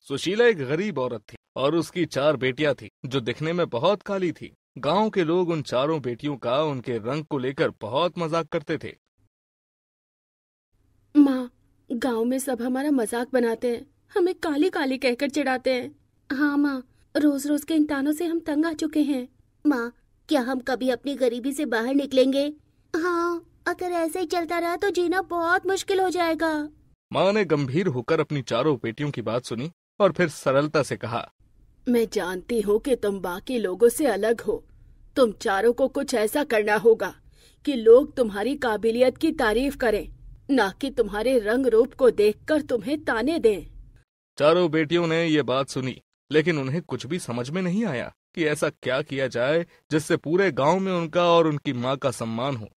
सुशीला एक गरीब औरत थी और उसकी 4 बेटियां थी जो दिखने में बहुत काली थी। गांव के लोग उन चारों बेटियों का उनके रंग को लेकर बहुत मजाक करते थे। माँ, गांव में सब हमारा मजाक बनाते हैं, हमें काली काली कहकर चिढ़ाते हैं। हाँ माँ, रोज रोज के इन तानों से हम तंग आ चुके हैं। माँ, क्या हम कभी अपनी गरीबी से बाहर निकलेंगे? हाँ, अगर ऐसे ही चलता रहा तो जीना बहुत मुश्किल हो जाएगा। माँ ने गंभीर होकर अपनी चारों बेटियों की बात सुनी और फिर सरलता से कहा, मैं जानती हूँ कि तुम बाकी लोगों से अलग हो। तुम चारों को कुछ ऐसा करना होगा कि लोग तुम्हारी काबिलियत की तारीफ करें, ना कि तुम्हारे रंग रूप को देखकर तुम्हें ताने दें। चारों बेटियों ने ये बात सुनी, लेकिन उन्हें कुछ भी समझ में नहीं आया कि ऐसा क्या किया जाए जिससे पूरे गांव में उनका और उनकी माँ का सम्मान हो।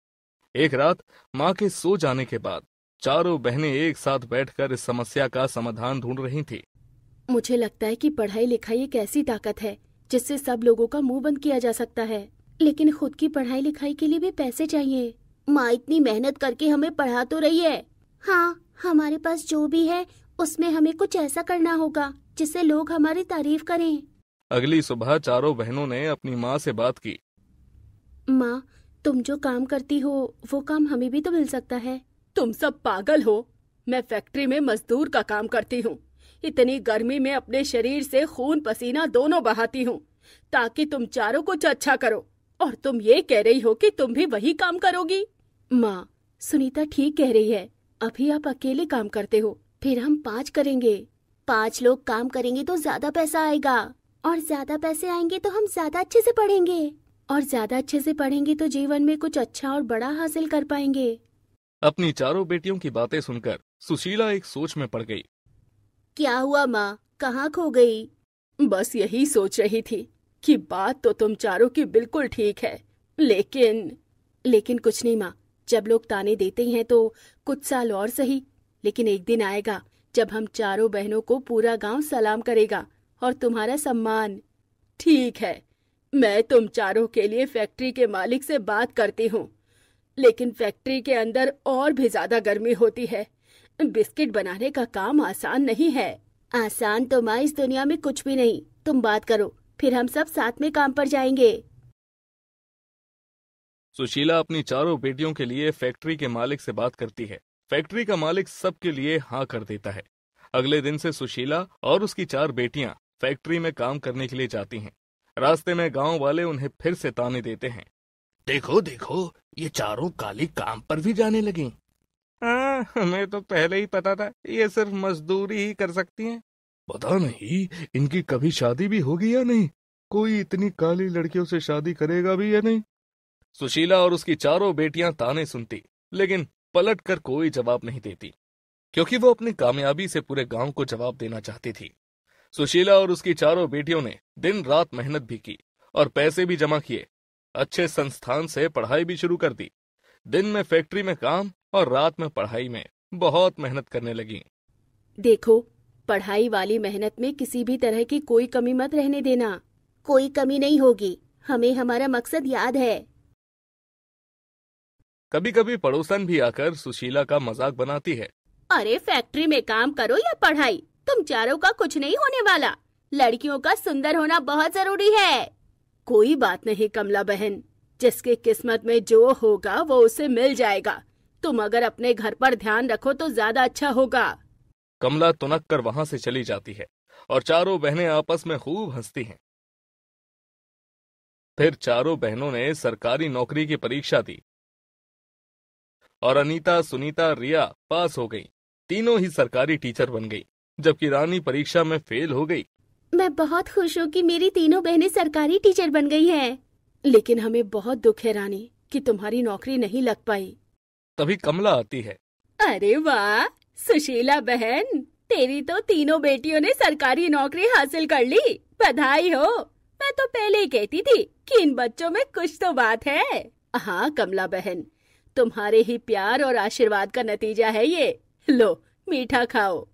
एक रात माँ के सो जाने के बाद चारों बहनें एक साथ बैठकर इस समस्या का समाधान ढूंढ रही थी। मुझे लगता है कि पढ़ाई लिखाई एक ऐसी ताकत है जिससे सब लोगों का मुंह बंद किया जा सकता है, लेकिन खुद की पढ़ाई लिखाई के लिए भी पैसे चाहिए। माँ इतनी मेहनत करके हमें पढ़ा तो रही है। हाँ, हमारे पास जो भी है उसमें हमें कुछ ऐसा करना होगा जिससे लोग हमारी तारीफ करें। अगली सुबह चारों बहनों ने अपनी माँ से बात की। माँ, तुम जो काम करती हो वो काम हमें भी तो मिल सकता है। तुम सब पागल हो। मैं फैक्ट्री में मजदूर का काम करती हूँ। इतनी गर्मी में अपने शरीर से खून पसीना दोनों बहाती हूँ ताकि तुम चारों कुछ अच्छा करो, और तुम ये कह रही हो कि तुम भी वही काम करोगी। माँ, सुनीता ठीक कह रही है। अभी आप अकेले काम करते हो, फिर हम 5 करेंगे। 5 लोग काम करेंगे तो ज्यादा पैसा आएगा, और ज्यादा पैसे आएंगे तो हम ज्यादा अच्छे से पढ़ेंगे, और ज्यादा अच्छे से पढ़ेंगे तो जीवन में कुछ अच्छा और बड़ा हासिल कर पाएंगे। अपनी चारों बेटियों की बातें सुनकर सुशीला एक सोच में पड़ गई। क्या हुआ माँ, कहाँ खो गई? बस यही सोच रही थी कि बात तो तुम चारों की बिल्कुल ठीक है, लेकिन कुछ नहीं माँ। जब लोग ताने देते हैं तो कुछ साल और सही, लेकिन एक दिन आएगा जब हम चारों बहनों को पूरा गांव सलाम करेगा और तुम्हारा सम्मान। ठीक है, मैं तुम चारों के लिए फैक्ट्री के मालिक से बात करती हूँ, लेकिन फैक्ट्री के अंदर और भी ज्यादा गर्मी होती है। बिस्किट बनाने का काम आसान नहीं है। आसान तो माँ इस दुनिया में कुछ भी नहीं। तुम बात करो, फिर हम सब साथ में काम पर जाएंगे। सुशीला अपनी चारों बेटियों के लिए फैक्ट्री के मालिक से बात करती है। फैक्ट्री का मालिक सबके लिए हाँ कर देता है। अगले दिन से सुशीला और उसकी 4 बेटियां फैक्ट्री में काम करने के लिए जाती हैं। रास्ते में गांव वाले उन्हें फिर से ताने देते हैं। देखो देखो, ये चारों काली काम पर भी जाने लगी। हाँ, हमें तो पहले ही पता था ये सिर्फ मजदूरी ही कर सकती हैं। पता नहीं इनकी कभी शादी भी होगी या नहीं। कोई इतनी काली लड़कियों से शादी करेगा भी या नहीं। सुशीला और उसकी चारों बेटियां ताने सुनती, लेकिन पलट कर कोई जवाब नहीं देती, क्योंकि वो अपनी कामयाबी से पूरे गांव को जवाब देना चाहती थी। सुशीला और उसकी चारों बेटियों ने दिन रात मेहनत भी की और पैसे भी जमा किए। अच्छे संस्थान से पढ़ाई भी शुरू कर दी। दिन में फैक्ट्री में काम और रात में पढ़ाई में बहुत मेहनत करने लगी। देखो, पढ़ाई वाली मेहनत में किसी भी तरह की कोई कमी मत रहने देना। कोई कमी नहीं होगी, हमें हमारा मकसद याद है। कभी कभी पड़ोसन भी आकर सुशीला का मजाक बनाती है। अरे फैक्ट्री में काम करो या पढ़ाई, तुम चारों का कुछ नहीं होने वाला। लड़कियों का सुंदर होना बहुत जरूरी है। कोई बात नहीं कमला बहन, जिसके किस्मत में जो होगा वो उसे मिल जाएगा। तुम अगर अपने घर पर ध्यान रखो तो ज्यादा अच्छा होगा। कमला तुनक कर वहां से चली जाती है और चारों बहनें आपस में खूब हंसती हैं। फिर चारों बहनों ने सरकारी नौकरी की परीक्षा दी और अनीता, सुनीता, रिया पास हो गई। तीनों ही सरकारी टीचर बन गई, जबकि रानी परीक्षा में फेल हो गई। मैं बहुत खुश हूँ कि मेरी तीनों बहनें सरकारी टीचर बन गई हैं। लेकिन हमें बहुत दुख है रानी कि तुम्हारी नौकरी नहीं लग पाई। तभी कमला आती है। अरे वाह सुशीला बहन, तेरी तो तीनों बेटियों ने सरकारी नौकरी हासिल कर ली। बधाई हो। मैं तो पहले ही कहती थी कि इन बच्चों में कुछ तो बात है। हाँ कमला बहन, तुम्हारे ही प्यार और आशीर्वाद का नतीजा है ये। लो मीठा खाओ।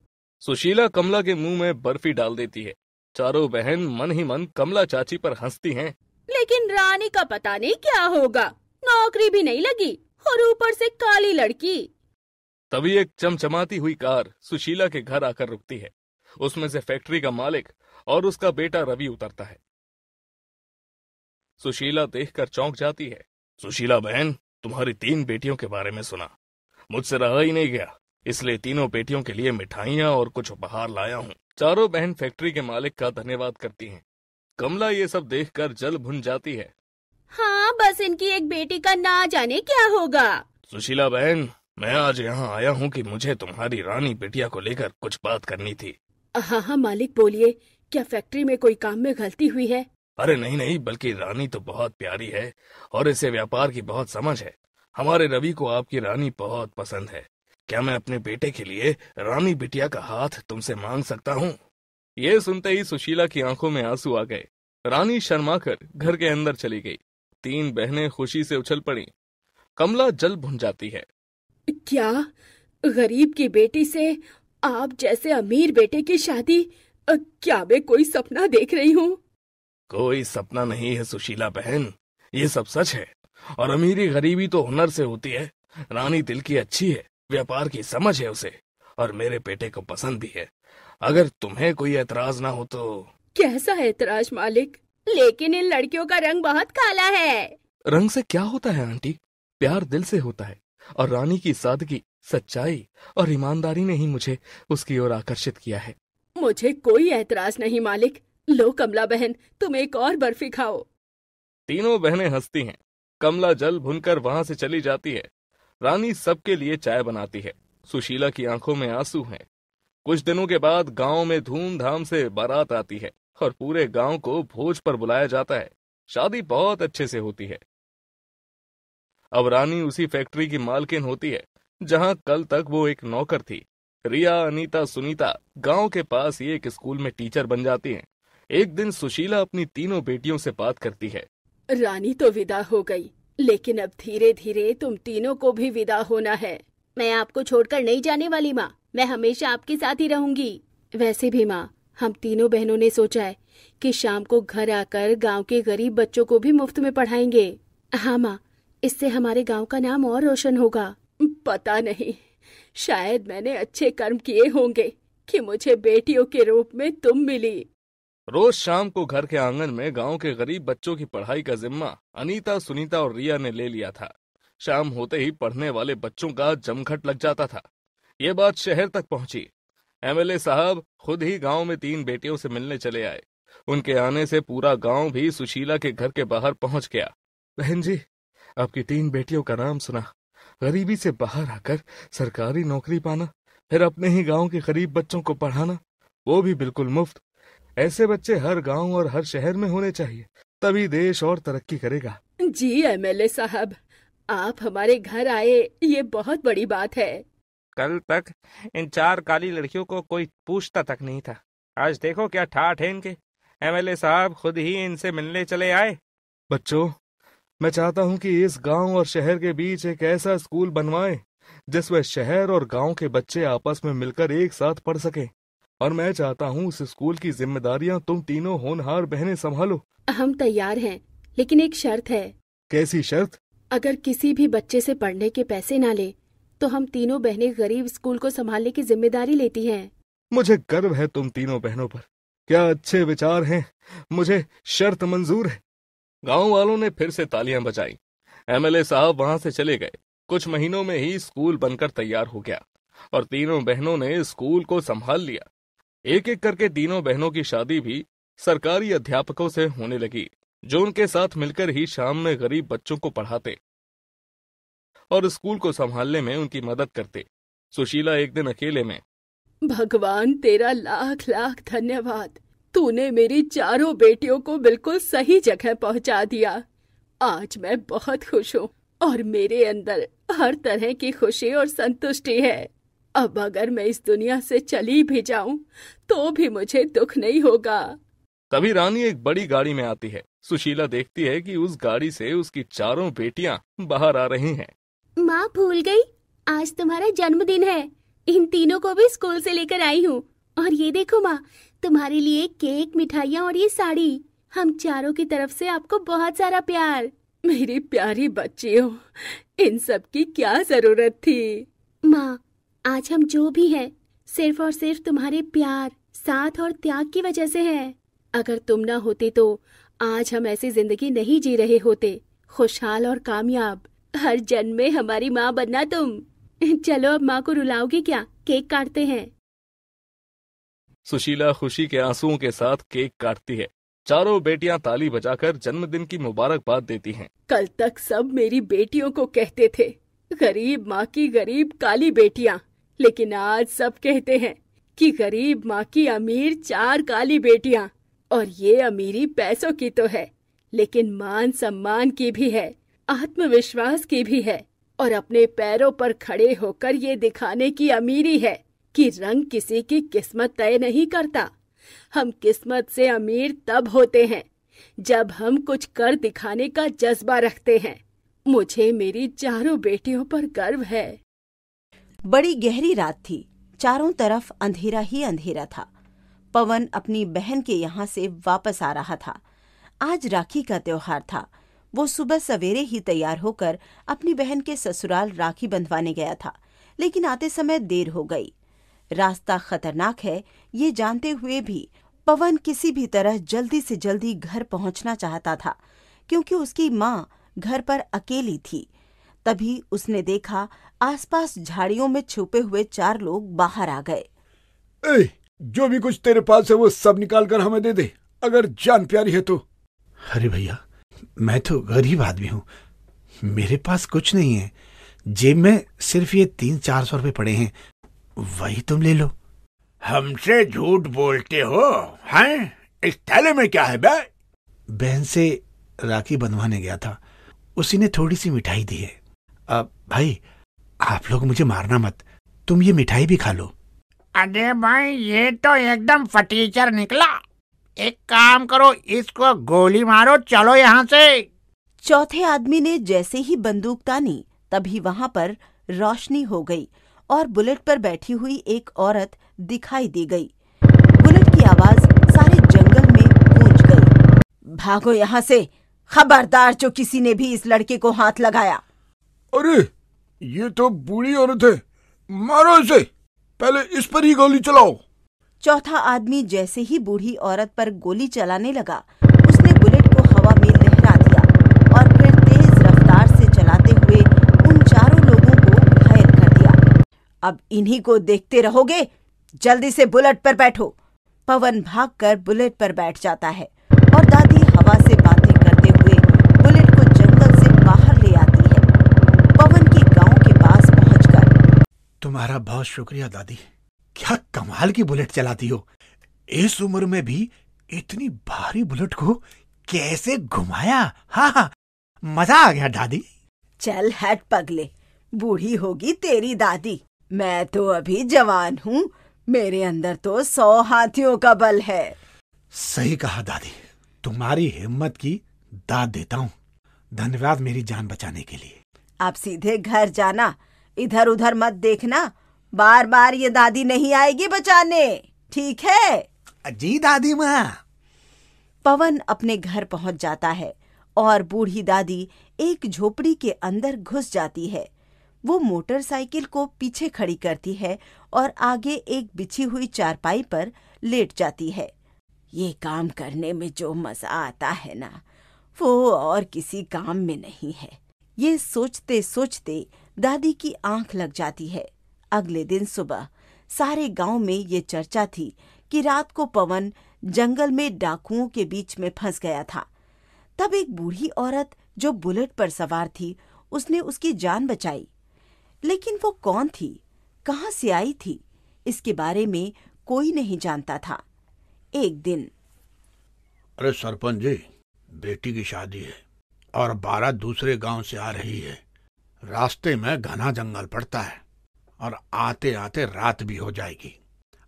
सुशीला कमला के मुंह में बर्फी डाल देती है। चारों बहन मन ही मन कमला चाची पर हंसती हैं। लेकिन रानी का पता नहीं क्या होगा, नौकरी भी नहीं लगी और ऊपर से काली लड़की। तभी एक चमचमाती हुई कार सुशीला के घर आकर रुकती है। उसमें से फैक्ट्री का मालिक और उसका बेटा रवि उतरता है। सुशीला देखकर चौंक जाती है। सुशीला बहन, तुम्हारी 3 बेटियों के बारे में सुना, मुझसे रहा ही नहीं गया, इसलिए तीनों बेटियों के लिए मिठाइयाँ और कुछ उपहार लाया हूँ। चारों बहन फैक्ट्री के मालिक का धन्यवाद करती हैं। कमला ये सब देखकर जल भुन जाती है। हाँ, बस इनकी एक बेटी का ना जाने क्या होगा। सुशीला बहन, मैं आज यहाँ आया हूँ कि मुझे तुम्हारी रानी बिटिया को लेकर कुछ बात करनी थी। हाँ हाँ मालिक, बोलिए, क्या फैक्ट्री में कोई काम में गलती हुई है? अरे नहीं नहीं, बल्कि रानी तो बहुत प्यारी है और इसे व्यापार की बहुत समझ है। हमारे रवि को आपकी रानी बहुत पसंद है। क्या मैं अपने बेटे के लिए रानी बिटिया का हाथ तुमसे मांग सकता हूँ? ये सुनते ही सुशीला की आंखों में आंसू आ गए। रानी शर्माकर घर के अंदर चली गई। 3 बहनें खुशी से उछल पड़ी। कमला जल भुन जाती है। क्या गरीब की बेटी से आप जैसे अमीर बेटे की शादी? क्या मैं कोई सपना देख रही हूँ? कोई सपना नहीं है सुशीला बहन, ये सब सच है। और अमीरी गरीबी तो हुनर से होती है। रानी दिल की अच्छी है, व्यापार की समझ है उसे, और मेरे बेटे को पसंद भी है। अगर तुम्हें कोई एतराज ना हो तो। कैसा एतराज मालिक? लेकिन इन लड़कियों का रंग बहुत काला है। रंग से क्या होता है आंटी, प्यार दिल से होता है। और रानी की सादगी, सच्चाई और ईमानदारी ने ही मुझे उसकी ओर आकर्षित किया है। मुझे कोई एतराज नहीं मालिक। लो कमला बहन, तुम एक और बर्फी खाओ। तीनों बहनें हंसती हैं। कमला जल भुनकर वहां से चली जाती है। रानी सबके लिए चाय बनाती है। सुशीला की आंखों में आंसू हैं। कुछ दिनों के बाद गांव में धूमधाम से बारात आती है और पूरे गांव को भोज पर बुलाया जाता है। शादी बहुत अच्छे से होती है। अब रानी उसी फैक्ट्री की मालकिन होती है जहां कल तक वो एक नौकर थी। रिया, अनीता, सुनीता गांव के पास ही एक स्कूल में टीचर बन जाती हैं। एक दिन सुशीला अपनी तीनों बेटियों से बात करती है। रानी तो विदा हो गई, लेकिन अब धीरे धीरे तुम तीनों को भी विदा होना है। मैं आपको छोड़कर नहीं जाने वाली माँ, मैं हमेशा आपके साथ ही रहूंगी। वैसे भी माँ, हम तीनों बहनों ने सोचा है कि शाम को घर आकर गांव के गरीब बच्चों को भी मुफ्त में पढ़ाएंगे। हाँ माँ, इससे हमारे गांव का नाम और रोशन होगा। पता नहीं, शायद मैंने अच्छे कर्म किए होंगे कि मुझे बेटियों के रूप में तुम मिली। रोज शाम को घर के आंगन में गांव के गरीब बच्चों की पढ़ाई का जिम्मा अनीता, सुनीता और रिया ने ले लिया था। शाम होते ही पढ़ने वाले बच्चों का जमघट लग जाता था। ये बात शहर तक पहुंची। एमएलए साहब खुद ही गांव में 3 बेटियों से मिलने चले आए। उनके आने से पूरा गांव भी सुशीला के घर के बाहर पहुंच गया। बहन जी, आपकी 3 बेटियों का नाम सुना। गरीबी से बाहर आकर सरकारी नौकरी पाना, फिर अपने ही गांव के गरीब बच्चों को पढ़ाना, वो भी बिल्कुल मुफ्त। ऐसे बच्चे हर गांव और हर शहर में होने चाहिए, तभी देश और तरक्की करेगा। जी एमएलए साहब, आप हमारे घर आए, ये बहुत बड़ी बात है। कल तक इन 4 काली लड़कियों को कोई पूछता तक नहीं था। आज देखो क्या ठाठ है इनके। एमएलए साहब खुद ही इनसे मिलने चले आए। बच्चों, मैं चाहता हूं कि इस गांव और शहर के बीच एक ऐसा स्कूल बनवाएं जिसमें शहर और गांव के बच्चे आपस में मिलकर एक साथ पढ़ सकें। और मैं चाहता हूं उस स्कूल की जिम्मेदारियां तुम तीनों होनहार बहनें संभालो। हम तैयार हैं, लेकिन एक शर्त है। कैसी शर्त? अगर किसी भी बच्चे से पढ़ने के पैसे ना ले तो हम तीनों बहनें गरीब स्कूल को संभालने की जिम्मेदारी लेती हैं। मुझे गर्व है तुम तीनों बहनों पर। क्या अच्छे विचार हैं। मुझे शर्त मंजूर है। गांव वालों ने फिर से तालियां बजाई। एमएलए साहब वहां से चले गए। कुछ महीनों में ही स्कूल बनकर तैयार हो गया और तीनों बहनों ने स्कूल को संभाल लिया। एक एक करके तीनों बहनों की शादी भी सरकारी अध्यापकों से होने लगी, जो उनके साथ मिलकर ही शाम में गरीब बच्चों को पढ़ाते और स्कूल को संभालने में उनकी मदद करते। सुशीला एक दिन अकेले में, भगवान तेरा लाख लाख धन्यवाद, तूने मेरी चारों बेटियों को बिल्कुल सही जगह पहुंचा दिया। आज मैं बहुत खुश हूँ और मेरे अंदर हर तरह की खुशी और संतुष्टि है। अब अगर मैं इस दुनिया से चली भी जाऊं तो भी मुझे दुख नहीं होगा। तभी रानी एक बड़ी गाड़ी में आती है। सुशीला देखती है कि उस गाड़ी से उसकी चारों बेटियां बाहर आ रही हैं। माँ भूल गई, आज तुम्हारा जन्मदिन है। इन तीनों को भी स्कूल से लेकर आई हूँ। और ये देखो माँ, तुम्हारे लिए केक, मिठाइयाँ और ये साड़ी। हम चारों की तरफ से आपको बहुत सारा प्यार। मेरी प्यारी बच्चियों, इन सब की क्या जरूरत थी? माँ, आज हम जो भी हैं सिर्फ और सिर्फ तुम्हारे प्यार, साथ और त्याग की वजह से है। अगर तुम ना होते तो आज हम ऐसी जिंदगी नहीं जी रहे होते, खुशहाल और कामयाब। हर जन्म में हमारी माँ बनना तुम। चलो अब माँ को रुलाओगे क्या? केक काटते हैं। सुशीला खुशी के आंसुओं के साथ केक काटती है। चारों बेटियां ताली बजाकर जन्मदिन की मुबारकबाद देती हैं। कल तक सब मेरी बेटियों को कहते थे गरीब माँ की गरीब काली बेटियां, लेकिन आज सब कहते हैं कि गरीब माँ की अमीर 4 काली बेटियां। और ये अमीरी पैसों की तो है, लेकिन मान सम्मान की भी है, आत्मविश्वास की भी है, और अपने पैरों पर खड़े होकर ये दिखाने की अमीरी है कि रंग किसी की किस्मत तय नहीं करता। हम किस्मत से अमीर तब होते हैं जब हम कुछ कर दिखाने का जज्बा रखते हैं। मुझे मेरी चारों बेटियों पर गर्व है। बड़ी गहरी रात थी। चारों तरफ अंधेरा ही अंधेरा था। पवन अपनी बहन के यहाँ से वापस आ रहा था। आज राखी का त्योहार था। वो सुबह सवेरे ही तैयार होकर अपनी बहन के ससुराल राखी बंधवाने गया था, लेकिन आते समय देर हो गई। रास्ता खतरनाक है, ये जानते हुए भी पवन किसी भी तरह जल्दी से जल्दी घर पहुंचना चाहता था, क्योंकि उसकी माँ घर पर अकेली थी। तभी उसने देखा आसपास झाड़ियों में छुपे हुए 4 लोग बाहर आ गए। ए, जो भी कुछ तेरे पास है वो सब निकाल कर हमें दे दे, अगर जान प्यारी है तो। अरे भैया, मैं तो गरीब आदमी हूँ, मेरे पास कुछ नहीं है। जेब में सिर्फ ये 300-400 रुपए पड़े हैं, वही तुम ले लो। हमसे झूठ बोलते हो हैं? इस थैले में क्या है बे? बहन से राखी बंधवाने गया था, उसी ने थोड़ी सी मिठाई दी है। अब भाई, आप लोग मुझे मारना मत, तुम ये मिठाई भी खा लो। अरे भाई, ये तो एकदम फटीचर निकला। एक काम करो, इसको गोली मारो, चलो यहाँ से। चौथे आदमी ने जैसे ही बंदूक तानी, तभी वहां पर रोशनी हो गई और बुलेट पर बैठी हुई एक औरत दिखाई दे गई। बुलेट की आवाज सारे जंगल में गूंज गई। भागो यहाँ से, खबरदार जो किसी ने भी इस लड़के को हाथ लगाया। अरे, ये तो बूढ़ी औरत है, मारो इसे, पहले इस पर ही गोली चलाओ। चौथा आदमी जैसे ही बूढ़ी औरत पर गोली चलाने लगा, उसने बुलेट को हवा में लहरा दिया और फिर तेज रफ्तार से चलाते हुए उन 4 लोगों को घायल कर दिया। अब इन्हीं को देखते रहोगे, जल्दी से बुलेट पर बैठो। पवन भागकर बुलेट पर बैठ जाता है और दादी हवा से बातें करते हुए बुलेट को जंगल से बाहर ले आती है। पवन के गांव के पास पहुंचकर, तुम्हारा बहुत शुक्रिया दादी, क्या कमाल की बुलेट चलाती हो। इस उम्र में भी इतनी भारी बुलेट को कैसे घुमाया। हाँ, मजा आ गया दादी। चल हट पगले, बूढ़ी होगी तेरी दादी, मैं तो अभी जवान हूँ, मेरे अंदर तो 100 हाथियों का बल है। सही कहा दादी, तुम्हारी हिम्मत की दाद देता हूँ। धन्यवाद मेरी जान बचाने के लिए। आप सीधे घर जाना, इधर उधर मत देखना, बार बार ये दादी नहीं आएगी बचाने, ठीक है? जी दादी माँ। पवन अपने घर पहुंच जाता है और बूढ़ी दादी एक झोपड़ी के अंदर घुस जाती है। वो मोटरसाइकिल को पीछे खड़ी करती है और आगे एक बिछी हुई चारपाई पर लेट जाती है। ये काम करने में जो मजा आता है ना, वो और किसी काम में नहीं है। ये सोचते सोचते दादी की आंख लग जाती है। अगले दिन सुबह सारे गांव में ये चर्चा थी कि रात को पवन जंगल में डाकुओं के बीच में फंस गया था। तब एक बूढ़ी औरत जो बुलेट पर सवार थी, उसने उसकी जान बचाई। लेकिन वो कौन थी, कहाँ से आई थी, इसके बारे में कोई नहीं जानता था। एक दिन, अरे सरपंच जी, बेटी की शादी है और 12 दूसरे गांव से आ रही है। रास्ते में घना जंगल पड़ता है और आते आते रात भी हो जाएगी।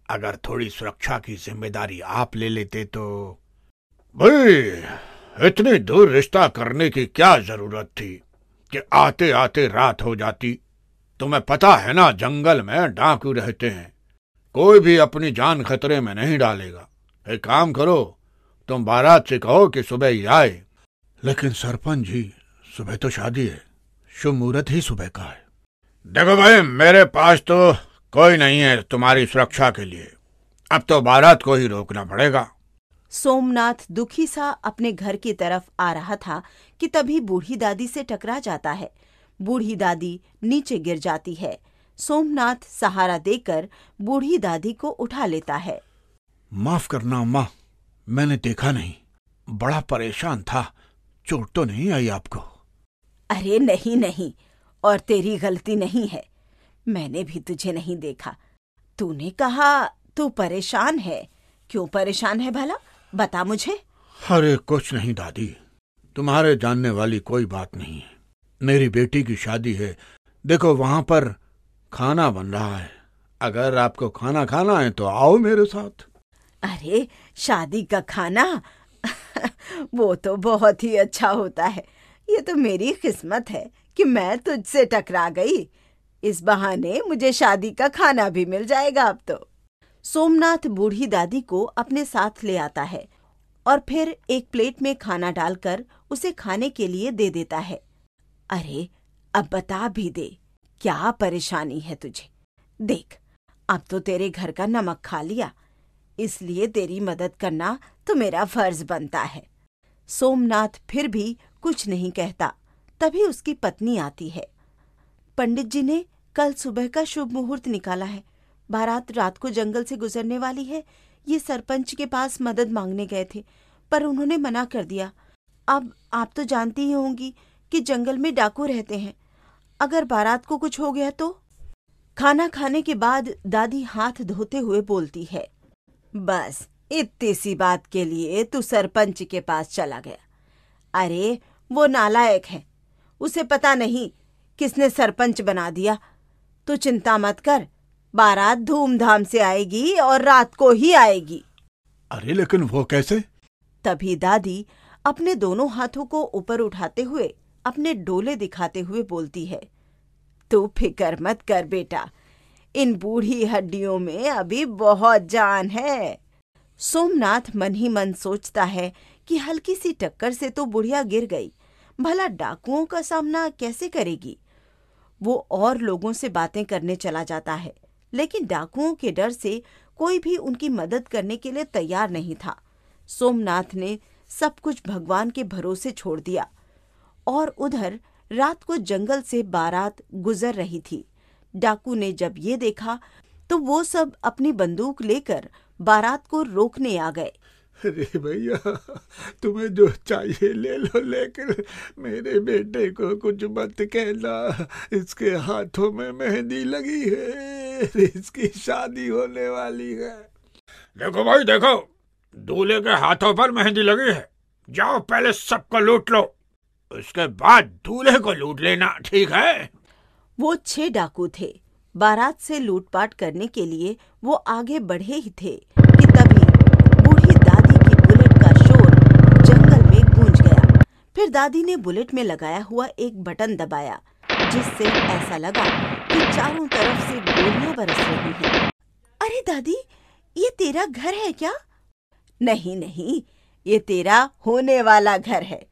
अगर थोड़ी सुरक्षा की जिम्मेदारी आप ले लेते तो। भाई, इतनी दूर रिश्ता करने की क्या जरूरत थी कि आते आते रात हो जाती। तुम्हें पता है ना, जंगल में डाकू रहते हैं, कोई भी अपनी जान खतरे में नहीं डालेगा। एक काम करो, तुम बारात से कहो कि सुबह ही आए। लेकिन सरपंच जी, सुबह तो शादी है, शुभ मुहूर्त ही सुबह का है। देखो भाई, मेरे पास तो कोई नहीं है तुम्हारी सुरक्षा के लिए। अब तो बारात को ही रोकना पड़ेगा। सोमनाथ दुखी सा अपने घर की तरफ आ रहा था कि तभी बूढ़ी दादी से टकरा जाता है। बूढ़ी दादी नीचे गिर जाती है। सोमनाथ सहारा देकर बूढ़ी दादी को उठा लेता है। माफ करना अम्मा, मैंने देखा नहीं, बड़ा परेशान था। चोट तो नहीं आई आपको? अरे नहीं नहीं, और तेरी गलती नहीं है, मैंने भी तुझे नहीं देखा। तूने कहा तू परेशान है, क्यों परेशान है भला, बता मुझे। अरे कुछ नहीं दादी, तुम्हारे जानने वाली कोई बात नहीं है। मेरी बेटी की शादी है, देखो वहां पर खाना बन रहा है। अगर आपको खाना खाना है तो आओ मेरे साथ। अरे शादी का खाना वो तो बहुत ही अच्छा होता है। ये तो मेरी किस्मत है कि मैं तुझसे टकरा गई। इस बहाने मुझे शादी का खाना भी मिल जाएगा अब तो। सोमनाथ बूढ़ी दादी को अपने साथ ले आता है और फिर एक प्लेट में खाना डालकर उसे खाने के लिए दे देता है। अरे अब बता भी दे, क्या परेशानी है तुझे? देख, अब तो तेरे घर का नमक खा लिया, इसलिए तेरी मदद करना तो मेरा फर्ज बनता है। सोमनाथ फिर भी कुछ नहीं कहता। तभी उसकी पत्नी आती है। पंडित जी ने कल सुबह का शुभ मुहूर्त निकाला है। बारात रात को जंगल से गुजरने वाली है। ये सरपंच के पास मदद मांगने गए थे, पर उन्होंने मना कर दिया। अब आप तो जानती ही होंगी कि जंगल में डाकू रहते हैं। अगर बारात को कुछ हो गया तो? खाना खाने के बाद दादी हाथ धोते हुए बोलती है, बस इतनी सी बात के लिए तू सरपंच के पास चला गया। अरे वो नालायक है, उसे पता नहीं किसने सरपंच बना दिया। तू चिंता मत कर, बारात धूमधाम से आएगी और रात को ही आएगी। अरे लेकिन वो कैसे? तभी दादी अपने दोनों हाथों को ऊपर उठाते हुए अपने डोले दिखाते हुए बोलती है, तू फिक्र मत कर बेटा, इन बूढ़ी हड्डियों में अभी बहुत जान है। सोमनाथ मन ही मन सोचता है कि हल्की सी टक्कर से तो बुढ़िया गिर गई, भला डाकुओं का सामना कैसे करेगी। वो और लोगों से बातें करने चला जाता है, लेकिन डाकुओं के डर से कोई भी उनकी मदद करने के लिए तैयार नहीं था। सोमनाथ ने सब कुछ भगवान के भरोसे छोड़ दिया। और उधर रात को जंगल से बारात गुजर रही थी। डाकू ने जब ये देखा तो वो सब अपनी बंदूक लेकर बारात को रोकने आ गए। अरे भैया, तुम्हें जो चाहिए ले लो, लेकिन मेरे बेटे को कुछ मत कहना। इसके हाथों में मेहंदी लगी है, इसकी शादी होने वाली है। देखो भाई देखो, दूल्हे के हाथों पर मेहंदी लगी है। जाओ पहले सबको लूट लो, उसके बाद दूल्हे को लूट लेना, ठीक है? वो 6 डाकू थे। बारात से लूटपाट करने के लिए वो आगे बढ़े ही थे कि तभी बूढ़ी दादी की बुलेट का शोर जंगल में गूंज गया। फिर दादी ने बुलेट में लगाया हुआ एक बटन दबाया, जिससे ऐसा लगा कि चारों तरफ से गोलियां बरस रही हैं। अरे दादी, ये तेरा घर है क्या? नहीं नहीं, ये तेरा होने वाला घर है।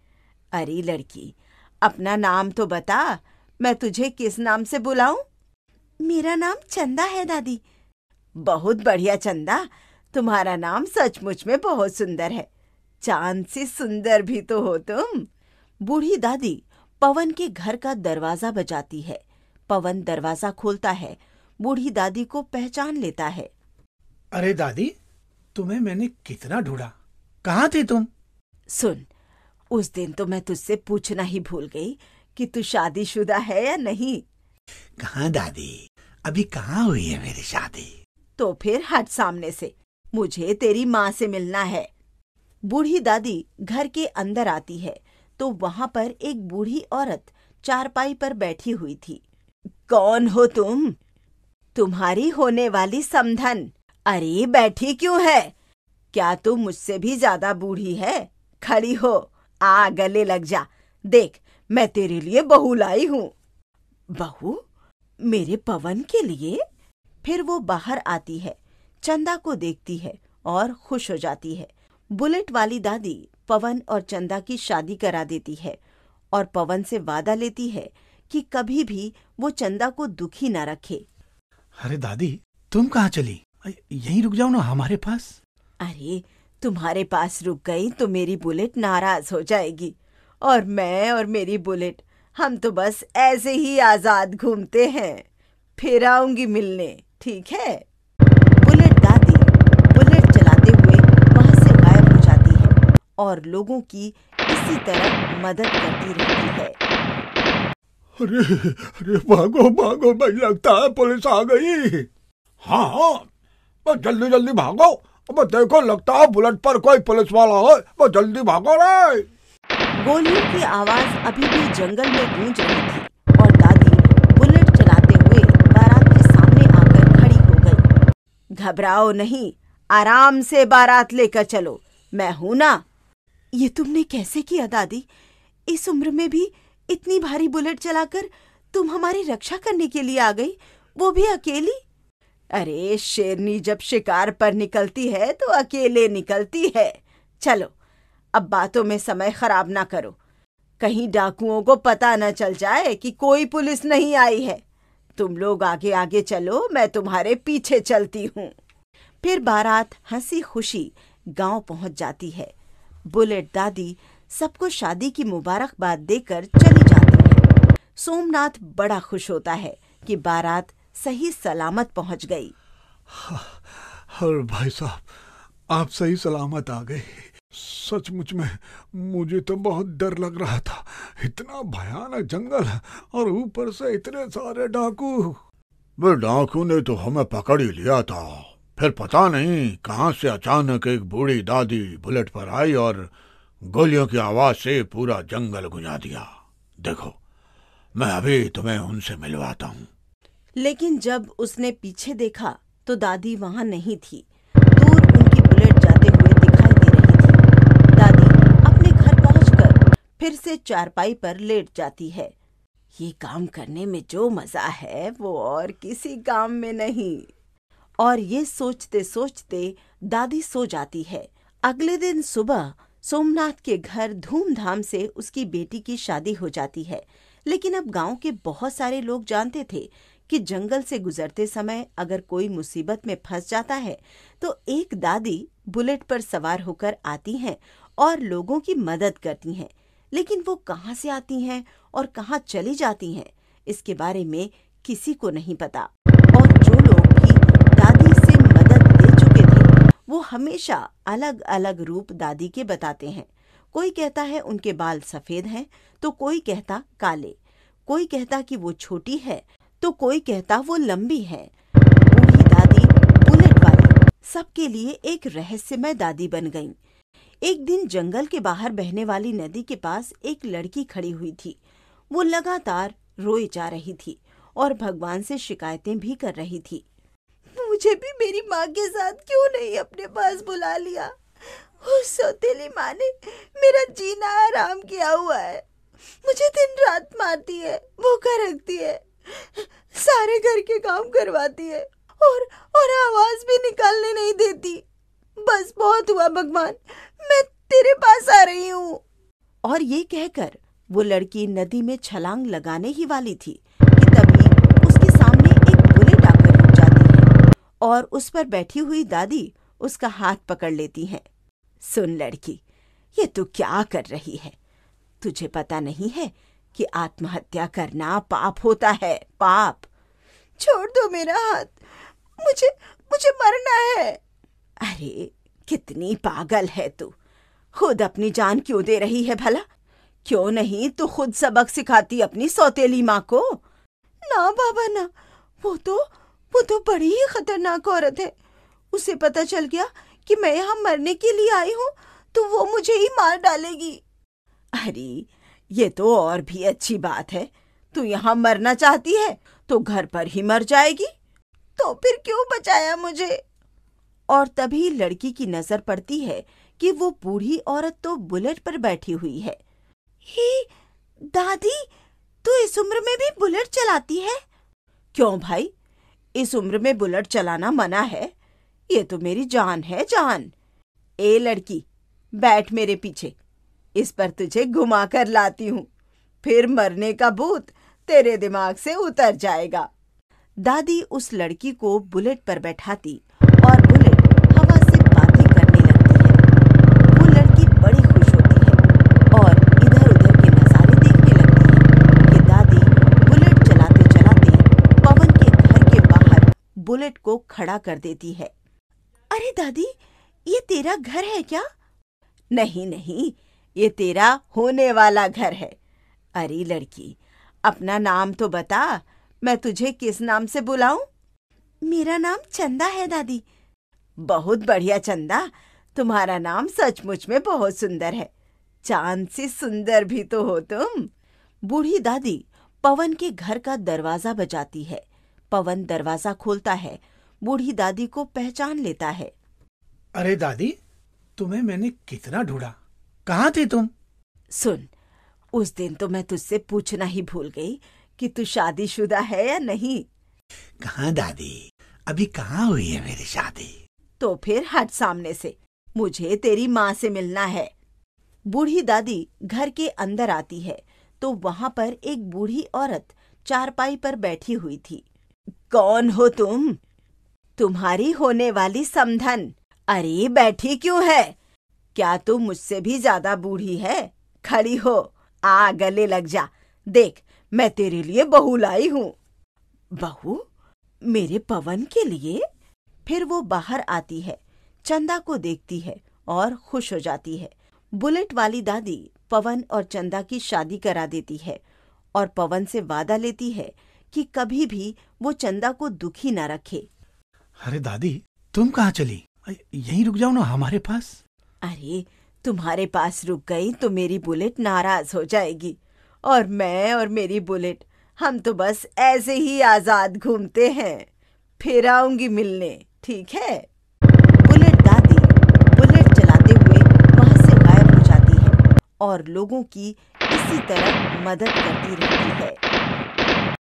अरे लड़की, अपना नाम तो बता, मैं तुझे किस नाम से बुलाऊं? मेरा नाम चंदा है दादी। बहुत बढ़िया चंदा, तुम्हारा नाम सचमुच में बहुत सुंदर है। चांद से सुंदर भी तो हो तुम। बूढ़ी दादी पवन के घर का दरवाजा बजाती है। पवन दरवाजा खोलता है, बूढ़ी दादी को पहचान लेता है। अरे दादी, तुम्हें मैंने कितना ढूंढा, कहाँ थे तुम? सुन, उस दिन तो मैं तुझसे पूछना ही भूल गई कि तू शादीशुदा है या नहीं। कहाँ दादी, अभी कहाँ हुई है मेरी शादी? तो फिर हट सामने से, मुझे तेरी माँ से मिलना है। बूढ़ी दादी घर के अंदर आती है तो वहां पर एक बूढ़ी औरत चारपाई पर बैठी हुई थी। कौन हो तुम? तुम्हारी होने वाली समधन। अरे बैठी क्यों है? क्या तू मुझसे भी ज्यादा बूढ़ी है? खड़ी हो, आ गले लग जा। देख, मैं तेरे लिए बहू लाई हूँ। बहू? मेरे पवन के लिए? फिर वो बाहर आती है, चंदा को देखती है और खुश हो जाती है। बुलेट वाली दादी पवन और चंदा की शादी करा देती है और पवन से वादा लेती है कि कभी भी वो चंदा को दुखी न रखे। अरे दादी, तुम कहाँ चली? यहीं रुक जाओ ना हमारे पास। अरे तुम्हारे पास रुक गई तो मेरी बुलेट नाराज हो जाएगी, और मैं और मेरी बुलेट हम तो बस ऐसे ही आजाद घूमते हैं। फिर आऊंगी मिलने, ठीक है? बुलेट दादी बुलेट चलाते हुए वहां से गायब हो जाती है और लोगों की इसी तरह मदद करती रहती है। अरे भागो भागो, भाई लगता है पुलिस आ गई। हाँ हाँ, बस जल्दी जल्दी भागो। अब देखो, लगता है बुलेट पर कोई पुलिस वाला है, बस जल्दी भागो रे। गोलियों की आवाज अभी भी जंगल में गूंज रही थी और दादी बुलेट चलाते हुए बारात के सामने आकर खड़ी हो गई। घबराओ नहीं, आराम से बारात लेकर चलो, मैं हूं ना। ये तुमने कैसे किया दादी? इस उम्र में भी इतनी भारी बुलेट चलाकर तुम हमारी रक्षा करने के लिए आ गई, वो भी अकेली? अरे शेरनी जब शिकार पर निकलती है तो अकेले निकलती है। चलो अब बातों में समय खराब ना करो, कहीं डाकुओं को पता न चल जाए कि कोई पुलिस नहीं आई है। तुम लोग आगे आगे चलो, मैं तुम्हारे पीछे चलती हूँ। फिर बारात हंसी खुशी गांव पहुंच जाती है। बुलेट दादी सबको शादी की मुबारकबाद देकर चली जाती है। सोमनाथ बड़ा खुश होता है कि बारात सही सलामत पहुंच गई। अरे भाई साहब, आप सही सलामत आ गए। सचमुच में मुझे तो बहुत डर लग रहा था, इतना भयानक जंगल और ऊपर से इतने सारे डाकू। वे डाकू ने तो हमें पकड़ ही लिया था, फिर पता नहीं कहां से अचानक एक बूढ़ी दादी बुलेट पर आई और गोलियों की आवाज से पूरा जंगल गुंजा दिया। देखो, मैं अभी तुम्हें उनसे मिलवाता हूँ। लेकिन जब उसने पीछे देखा तो दादी वहां नहीं थी। दूर उनकी बुलेट जाते हुए दिखाई दे रही थी। दादी अपने घर पहुंचकर फिर से चारपाई पर लेट जाती है। ये काम करने में जो मजा है वो और किसी काम में नहीं। और ये सोचते सोचते दादी सो जाती है। अगले दिन सुबह सोमनाथ के घर धूमधाम से उसकी बेटी की शादी हो जाती है। लेकिन अब गांव के बहुत सारे लोग जानते थे कि जंगल से गुजरते समय अगर कोई मुसीबत में फंस जाता है तो एक दादी बुलेट पर सवार होकर आती हैं और लोगों की मदद करती हैं। लेकिन वो कहाँ से आती हैं और कहाँ चली जाती हैं, इसके बारे में किसी को नहीं पता। और जो लोग भी दादी से मदद ले चुके थे वो हमेशा अलग अलग रूप दादी के बताते हैं। कोई कहता है उनके बाल सफेद हैं तो कोई कहता काले, कोई कहता कि वो छोटी है तो कोई कहता वो लंबी है। बूढ़ी दादी बुलेट वाली सबके लिए एक रहस्यमय दादी बन गई। एक दिन जंगल के बाहर बहने वाली नदी के पास एक लड़की खड़ी हुई थी। वो लगातार रोई जा रही थी और भगवान से शिकायतें भी कर रही थी। मुझे भी मेरी माँ के साथ क्यों नहीं अपने पास बुला लिया? उस सौतेली माँ ने मेरा जीना आराम किया हुआ है। मुझे दिन रात मारती है, भूखा रखती है, सारे घर के काम करवाती है और आवाज भी निकालने नहीं देती। बस बहुत हुआ भगवान, मैं तेरे पास आ रही हूँ। और ये कहकर वो लड़की नदी में छलांग लगाने ही वाली थी कि तभी उसके सामने एक बुलेट आकर रुक जाती है और उस पर बैठी हुई दादी उसका हाथ पकड़ लेती है। सुन लड़की, ये तू क्या कर रही है? तुझे पता नहीं है कि आत्महत्या करना पाप होता है, पाप। छोड़ दो मेरा हाथ, मुझे मरना है। अरे कितनी पागल है तू, खुद अपनी जान क्यों दे रही है भला? क्यों नहीं तो खुद सबक सिखाती अपनी सौतेली माँ को। ना बाबा ना, वो तो बड़ी ही खतरनाक औरत है। उसे पता चल गया कि मैं यहाँ मरने के लिए आई हूँ तो वो मुझे ही मार डालेगी। अरे ये तो और भी अच्छी बात है, तू यहाँ मरना चाहती है तो घर पर ही मर जाएगी। तो फिर क्यों बचाया मुझे? और तभी लड़की की नजर पड़ती है कि वो बूढ़ी औरत तो बुलेट पर बैठी हुई है। ही दादी, तू इस उम्र में भी बुलेट चलाती है? क्यों भाई, इस उम्र में बुलेट चलाना मना है? ये तो मेरी जान है, जान। ए लड़की, बैठ मेरे पीछे, इस पर तुझे घुमा कर लाती हूँ, फिर मरने का भूत तेरे दिमाग से उतर जाएगा। दादी उस लड़की को बुलेट पर बैठाती खड़ा कर देती है। अरे दादी, ये तेरा घर है क्या? नहीं नहीं, ये तेरा होने वाला घर है। अरे लड़की, अपना नाम तो बता, मैं तुझे किस नाम से बुलाऊं? मेरा नाम चंदा है दादी। बहुत बढ़िया चंदा, तुम्हारा नाम सचमुच में बहुत सुंदर है। चांद से सुंदर भी तो हो तुम। बूढ़ी दादी पवन के घर का दरवाजा बजाती है। पवन दरवाजा खोलता है, बूढ़ी दादी को पहचान लेता है। अरे दादी, तुम्हें मैंने कितना ढूंढा, कहाँ थी तुम? सुन, उस दिन तो मैं तुझसे पूछना ही भूल गई कि तू शादीशुदा है या नहीं। कहाँ दादी, अभी कहाँ हुई है मेरी शादी? तो फिर हट सामने से, मुझे तेरी माँ से मिलना है। बूढ़ी दादी घर के अंदर आती है तो वहां पर एक बूढ़ी औरत चारपाई पर बैठी हुई थी। कौन हो तुम? तुम्हारी होने वाली समधन। अरे बैठी क्यों है? क्या तू मुझसे भी ज्यादा बूढ़ी है? खड़ी हो, आ गले लग जा। देख, मैं तेरे लिए बहू लाई हूँ। बहू? मेरे पवन के लिए? फिर वो बाहर आती है, चंदा को देखती है और खुश हो जाती है। बुलेट वाली दादी पवन और चंदा की शादी करा देती है और पवन से वादा लेती है कि कभी भी वो चंदा को दुखी ना रखे। अरे दादी, तुम कहाँ चली? यहीं रुक जाओ ना हमारे पास। अरे तुम्हारे पास रुक गई तो मेरी बुलेट नाराज हो जाएगी, और मैं और मेरी बुलेट, हम तो बस ऐसे ही आजाद घूमते हैं। फिर आऊंगी मिलने, ठीक है? बुलेट दादी बुलेट चलाते हुए वहां से गायब हो जाती है और लोगों की इसी तरह मदद करती रहती है।